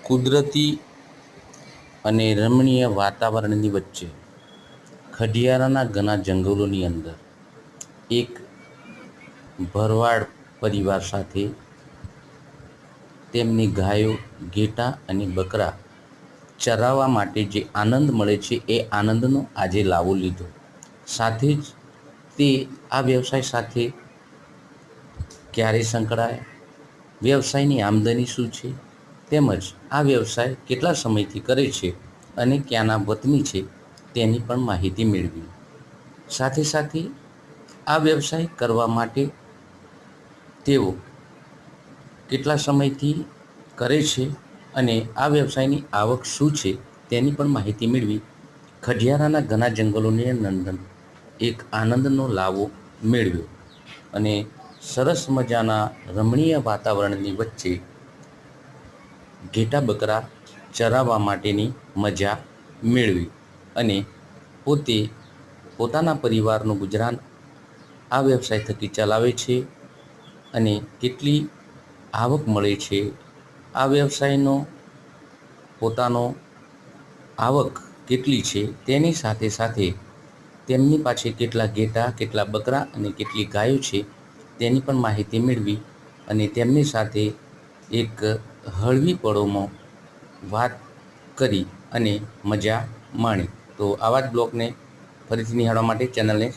કુદરતી અને રમણીય વાતાવરણની વચ્ચે ખડિયારાના ઘણા જંગલોની અંદર એક ભરવાડ પરિવાર સાથે તેમની ગાયો, ઘેટાં અને બકરા ચરાવવા માટે જે આનંદ મળે છે એ આનંદનો આજે લાવો લીધો. સાથે જ તે આ વ્યવસાય સાથે ક્યારે સંકળાયા, વ્યવસાયની આમદની શું છે, તેમજ આ વ્યવસાય કેટલા સમયથી કરે છે અને ક્યાંના વતની છે તેની પણ માહિતી મેળવી. સાથે સાથે આ વ્યવસાય કરવા માટે તેઓ કેટલા સમયથી કરે છે અને આ વ્યવસાયની આવક શું છે તેની પણ માહિતી મેળવી ખડિયારાના ઘણા જંગલોની અંદર એક આનંદનો લાવો મેળવ્યો અને સરસ મજાના રમણીય વાતાવરણની વચ્ચે ઘેટા બકરા ચરાવવા માટેની મજા મેળવી અને પોતે પોતાના પરિવારનું ગુજરાન આ વ્યવસાય થકી ચલાવે છે અને કેટલી આવક મળે છે, આ વ્યવસાયનો પોતાનો આવક કેટલી છે તેની સાથે સાથે તેમની પાસે કેટલા ઘેટાં, કેટલા બકરા અને કેટલી ગાયો છે તેની પણ માહિતી મેળવી અને તેમની સાથે એક હળવી પળોમાં વાત કરી અને મજા માણી. તો આવા જ બ્લોગને ફરીથી નિહાળવા માટે ચેનલને